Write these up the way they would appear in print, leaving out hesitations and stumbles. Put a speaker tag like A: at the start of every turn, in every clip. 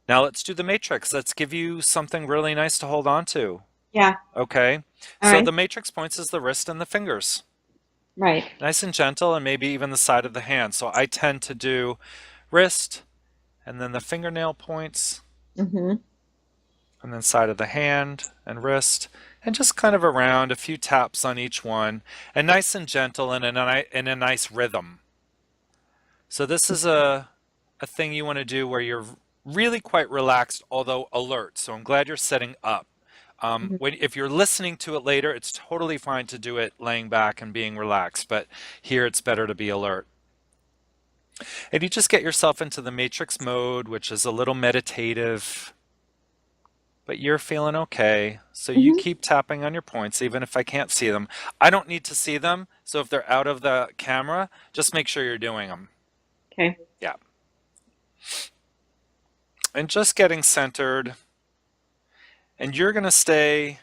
A: Now let's do the matrix. Let's give you something really nice to hold on to.
B: Yeah.
A: Okay.
B: All
A: So
B: right.
A: the matrix points is the wrist and the fingers.
B: Right.
A: Nice and gentle, and maybe even the side of the hand. So I tend to do wrist and then the fingernail points
B: Mm-hmm.
A: and then side of the hand and wrist and just kind of around a few taps on each one and nice and gentle and in a nice rhythm. So this is a thing you want to do where you're really quite relaxed, although alert. So I'm glad you're setting up.
B: Mm-hmm.
A: If you're listening to it later, it's totally fine to do it laying back and being relaxed, but here it's better to be alert. And you just get yourself into the matrix mode, which is a little meditative, but you're feeling okay. So you
B: Mm-hmm.
A: keep tapping on your points, even if I can't see them. I don't need to see them, so if they're out of the camera, just make sure you're doing them.
B: Okay.
A: Yeah. And just getting centered. And you're going to stay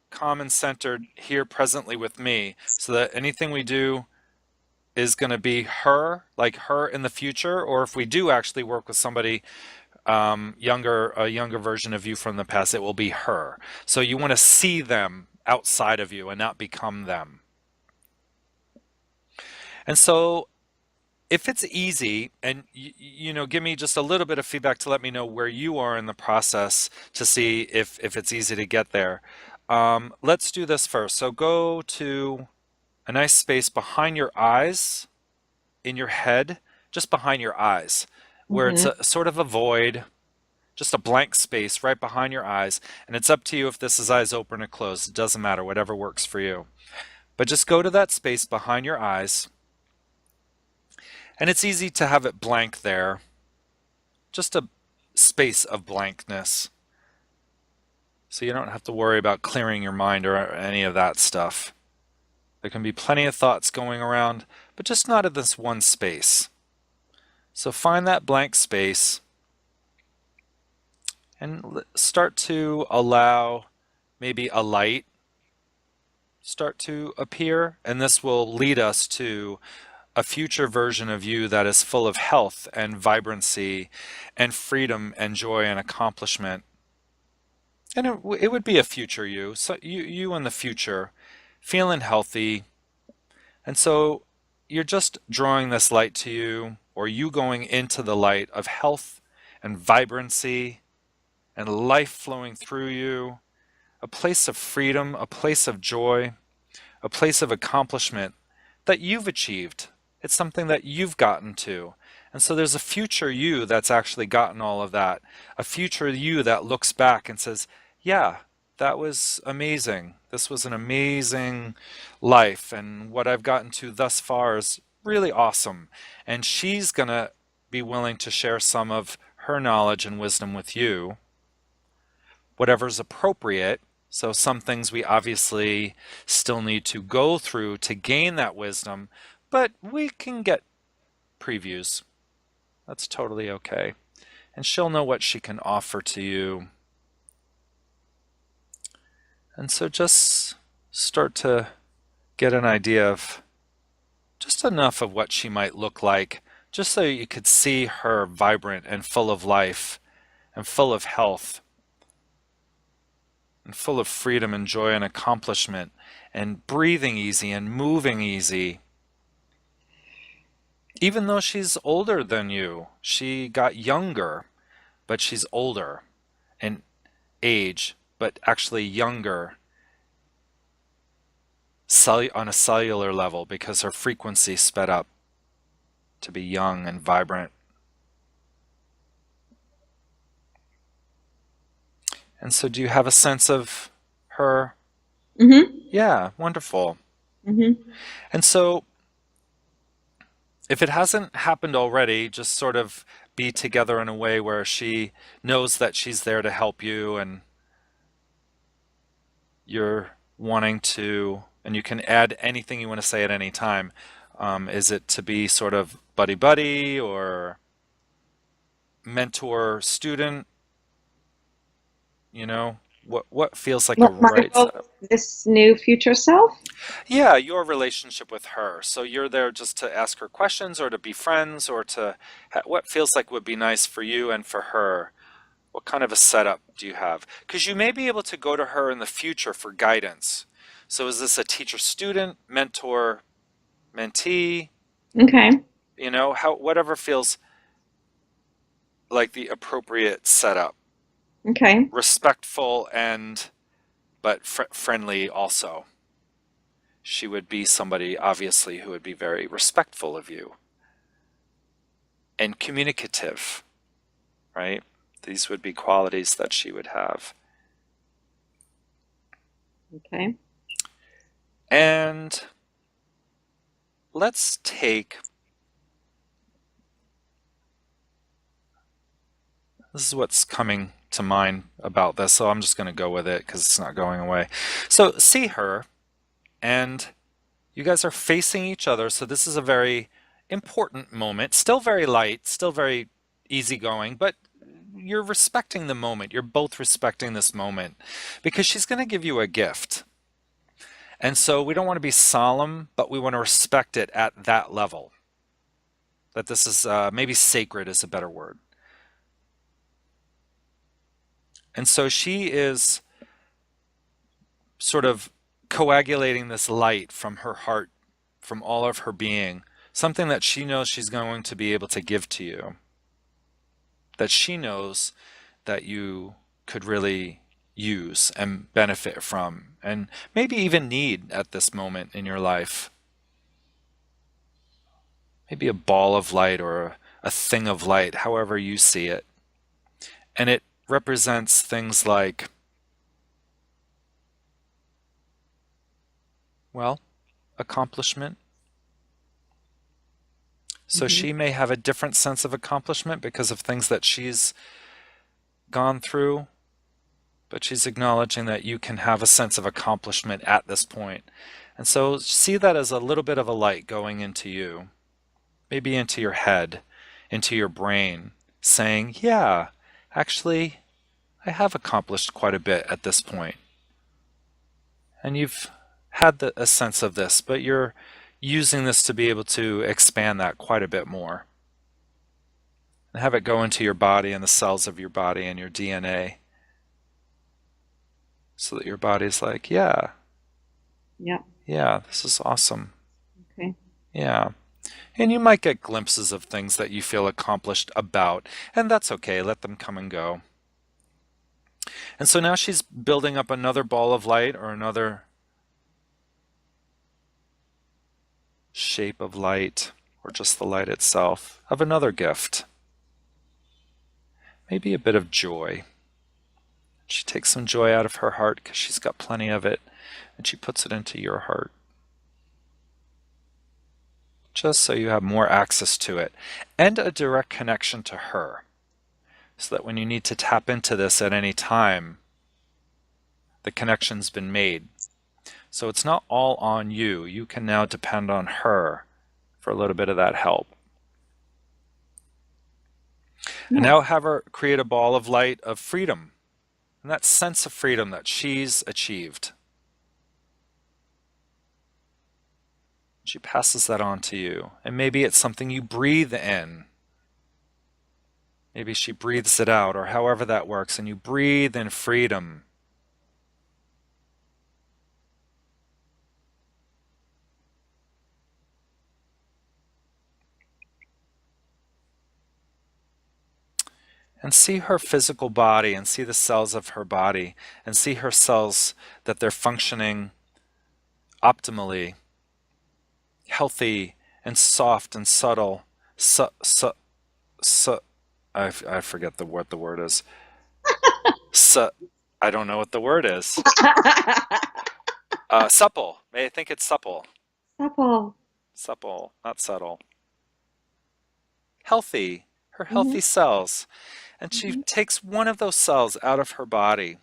A: calm and centered here presently with me so that anything we do is going to be her, like her in the future, or if we do actually work with somebody a younger version of you from the past, it will be her. So you want to see them outside of you and not become them. And so if it's easy, and give me just a little bit of feedback to let me know where you are in the process to see if it's easy to get there. Let's do this first. So go to a nice space behind your eyes, in your head, just behind your eyes, where it's
B: Mm-hmm.
A: a sort of a void, just a blank space right behind your eyes. And it's up to you if this is eyes open or closed. It doesn't matter, whatever works for you. But just go to that space behind your eyes. And it's easy to have it blank there, just a space of blankness. So you don't have to worry about clearing your mind or any of that stuff. There can be plenty of thoughts going around, but just not in this one space. So find that blank space and start to allow maybe a light start to appear, and this will lead us to a future version of you that is full of health and vibrancy and freedom and joy and accomplishment. And it would be a future you, so you in the future, feeling healthy. And so you're just drawing this light to you, or you going into the light of health and vibrancy and life flowing through you, a place of freedom, a place of joy, a place of accomplishment that you've achieved. It's something that you've gotten to. And so there's a future you that's actually gotten all of that. A future you that looks back and says, yeah, that was amazing. This was an amazing life. And what I've gotten to thus far is really awesome. And she's going to be willing to share some of her knowledge and wisdom with you, whatever's appropriate. So some things we obviously still need to go through to gain that wisdom, but we can get previews. That's totally okay. And she'll know what she can offer to you. And so just start to get an idea of just enough of what she might look like, just so you could see her vibrant and full of life and full of health and full of freedom and joy and accomplishment and breathing easy and moving easy. Even though she's older than you, she got younger, but she's older in age, but actually younger on a cellular level because her frequency sped up to be young and vibrant. And so do you have a sense of her?
B: Mm-hmm.
A: Yeah, wonderful.
B: Mm-hmm.
A: And so if it hasn't happened already, just sort of be together in a way where she knows that she's there to help you and you're wanting to, and you can add anything you want to say at any time. Is it to be sort of buddy buddy or mentor student, you know? What feels like a
B: What my
A: right
B: role
A: setup?
B: with this new future self?
A: Yeah, your relationship with her. So you're there just to ask her questions or to be friends or to what feels like would be nice for you and for her. What kind of a setup do you have? Because you may be able to go to her in the future for guidance. So is this a teacher student, mentor, mentee?
B: Okay.
A: You know, how whatever feels like the appropriate setup.
B: Okay.
A: Respectful and but friendly also. She would be somebody obviously who would be very respectful of you and communicative, right? These would be qualities that she would have.
B: Okay.
A: And let's take, this is what's coming to mind about this, so I'm just going to go with it because it's not going away. So see her, and you guys are facing each other, so this is a very important moment. Still very light, still very easygoing, but you're respecting the moment. You're both respecting this moment because she's going to give you a gift. And so we don't want to be solemn, but we want to respect it at that level. That this is maybe sacred is a better word. And so she is sort of coagulating this light from her heart, from all of her being, something that she knows she's going to be able to give to you, that she knows that you could really use and benefit from, and maybe even need at this moment in your life. Maybe a ball of light or a thing of light, however you see it. And it represents things like, well, accomplishment. So
B: Hmm.
A: she may have a different sense of accomplishment because of things that she's gone through, but she's acknowledging that you can have a sense of accomplishment at this point. And so see that as a little bit of a light going into you, maybe into your head, into your brain, saying, yeah, actually, I have accomplished quite a bit at this point. And you've had a sense of this, but you're using this to be able to expand that quite a bit more. And have it go into your body and the cells of your body and your DNA so that your body's like, yeah,
B: Yeah.
A: yeah, this is awesome.
B: Okay.
A: Yeah. And you might get glimpses of things that you feel accomplished about, and that's okay. Let them come and go. And so now she's building up another ball of light or another shape of light or just the light itself of another gift. Maybe a bit of joy. She takes some joy out of her heart because she's got plenty of it, and she puts it into your heart. Just so you have more access to it and a direct connection to her. So that when you need to tap into this at any time, the connection's been made. So it's not all on you. You can now depend on her for a little bit of that help. And
B: Yeah.
A: now have her create a ball of light of freedom. And that sense of freedom that she's achieved. She passes that on to you. And maybe it's something you breathe in. Maybe she breathes it out, or however that works, and you breathe in freedom. And see her physical body and see the cells of her body and see her cells that they're functioning optimally, healthy and soft and subtle. Su, su, su, I forget what the word is. Su, I don't know what the word is. Supple. I think it's supple.
B: Supple.
A: Supple, not subtle. Healthy. Her
B: Hmm.
A: healthy cells. And she
B: Hmm.
A: takes one of those cells out of her body.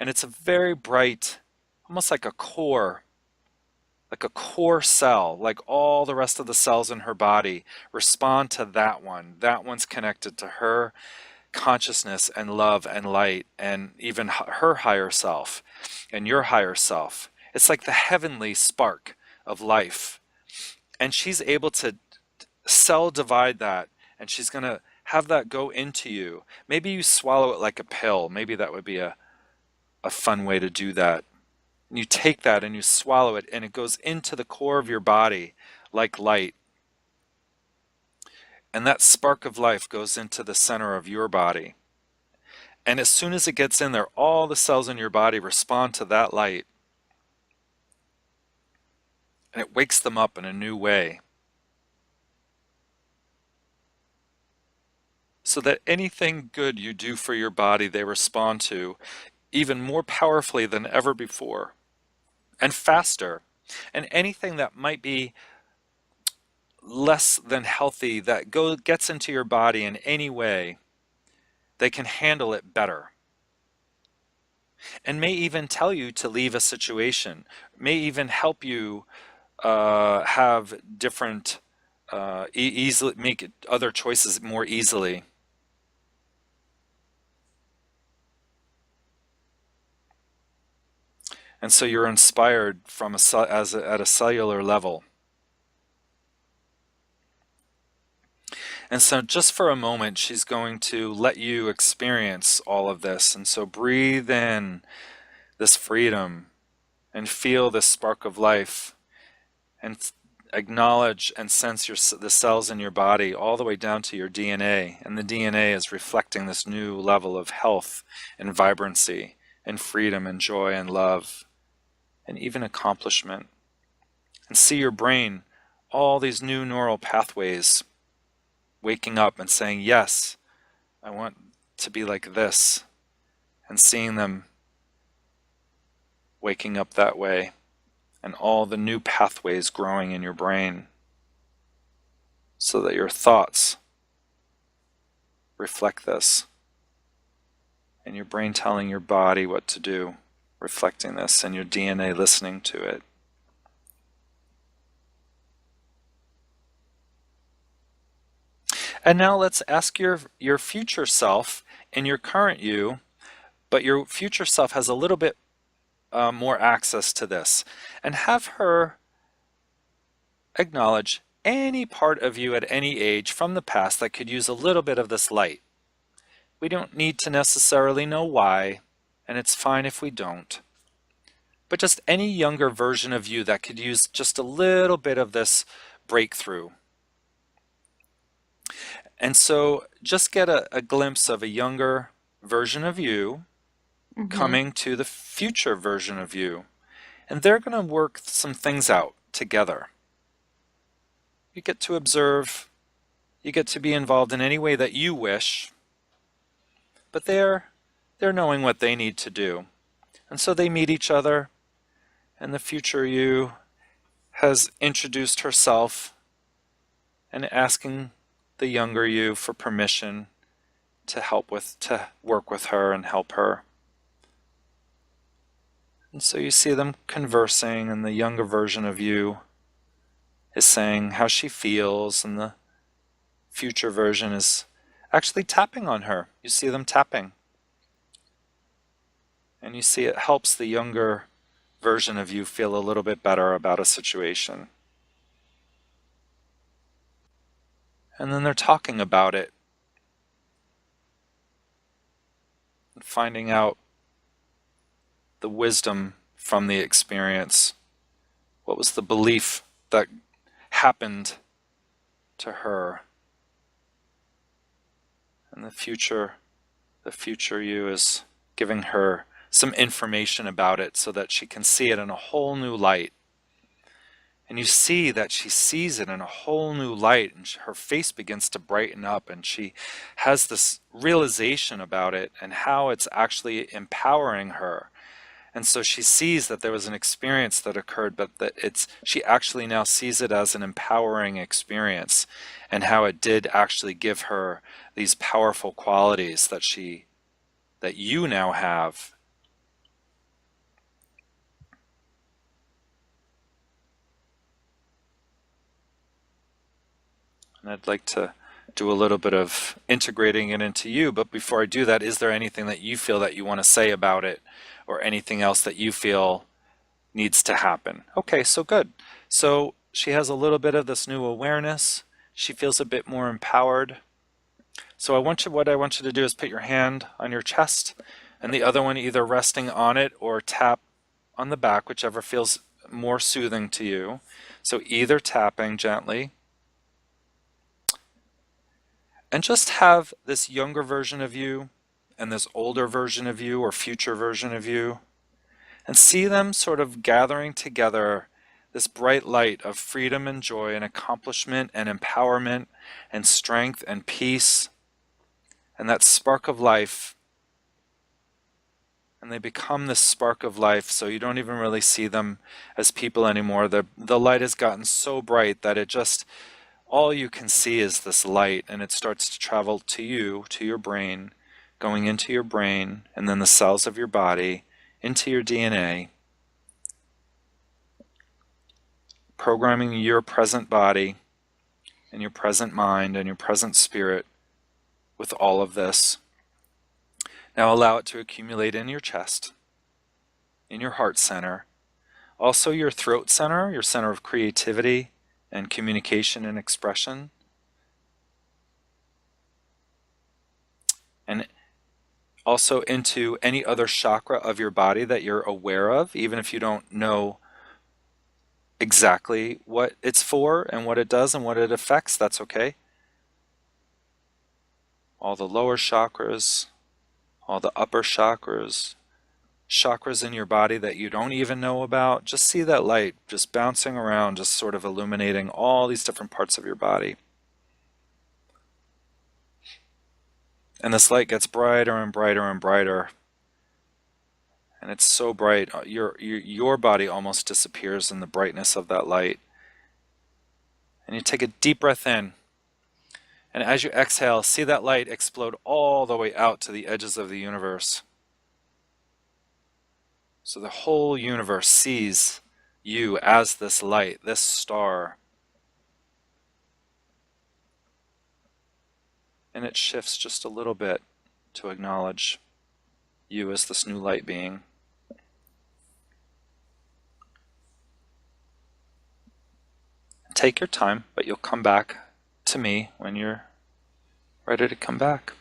A: And it's a very bright, almost like a core cell, like all the rest of the cells in her body respond to that one. That one's connected to her. consciousness and love and light, and even her higher self and your higher self. It's like the heavenly spark of life. And she's able to cell divide that, and she's going to have that go into you. Maybe you swallow it like a pill. Maybe that would be a fun way to do that. And you take that and you swallow it, and it goes into the core of your body like light. And that spark of life goes into the center of your body. And as soon as it gets in there, all the cells in your body respond to that light. And it wakes them up in a new way. So that anything good you do for your body, they respond to even more powerfully than ever before, and faster. And anything that might be less than healthy that gets into your body in any way, they can handle it better. And may even tell you to leave a situation, may even help you have different, easily make other choices more easily. And so you're inspired from at a cellular level. And so just for a moment, she's going to let you experience all of this. And so breathe in this freedom and feel this spark of life, and acknowledge and sense the cells in your body all the way down to your DNA. And the DNA is reflecting this new level of health and vibrancy and freedom and joy and love and even accomplishment. And see your brain, all these new neural pathways waking up and saying, yes, I want to be like this, and seeing them waking up that way, and all the new pathways growing in your brain, so that your thoughts reflect this, and your brain telling your body what to do, reflecting this, and your DNA listening to it. And now let's ask your future self and your current you, but your future self has a little bit more access to this, and have her acknowledge any part of you at any age from the past that could use a little bit of this light. We don't need to necessarily know why, and it's fine if we don't. But just any younger version of you that could use just a little bit of this breakthrough. And so just get a glimpse of a younger version of you coming to the future version of you. And they're going to work some things out together. You get to observe, you get to be involved in any way that you wish, but they're knowing what they need to do. And so they meet each other, and the future you has introduced herself and asking the younger you for permission to work with her and help her. And so you see them conversing, and the younger version of you is saying how she feels, and the future version is actually tapping on her. You see them tapping. And you see it helps the younger version of you feel a little bit better about a situation. And then they're talking about it and finding out the wisdom from the experience. What was the belief that happened to her? And the future you is giving her some information about it so that she can see it in a whole new light. And you see that she sees it in a whole new light, and her face begins to brighten up, and she has this realization about it and how it's actually empowering her. And so she sees that there was an experience that occurred, but that she actually now sees it as an empowering experience, and how it did actually give her these powerful qualities that you now have. And I'd like to do a little bit of integrating it into you. But before I do that, is there anything that you feel that you want to say about it, or anything else that you feel needs to happen? Okay, so good. So she has a little bit of this new awareness. She feels a bit more empowered. So what I want you to do is put your hand on your chest and the other one either resting on it or tap on the back, whichever feels more soothing to you. So either tapping gently, and just have this younger version of you and this older version of you or future version of you, and see them sort of gathering together, this bright light of freedom and joy and accomplishment and empowerment and strength and peace and that spark of life. And they become this spark of life, so you don't even really see them as people anymore. The light has gotten so bright that it just, all you can see is this light, and it starts to travel to you, to your brain, going into your brain, and then the cells of your body, into your DNA, programming your present body and your present mind and your present spirit with all of this. Now allow it to accumulate in your chest, in your heart center, also your throat center, your center of creativity and communication and expression, and also into any other chakra of your body that you're aware of, even if you don't know exactly what it's for and what it does and what it affects, that's okay. All the lower chakras, all the upper chakras, chakras in your body that you don't even know about, just see that light just bouncing around, just sort of illuminating all these different parts of your body. And this light gets brighter and brighter and brighter. And it's so bright, your body almost disappears in the brightness of that light. And you take a deep breath in. And as you exhale, see that light explode all the way out to the edges of the universe. So the whole universe sees you as this light, this star. And it shifts just a little bit to acknowledge you as this new light being. Take your time, but you'll come back to me when you're ready to come back.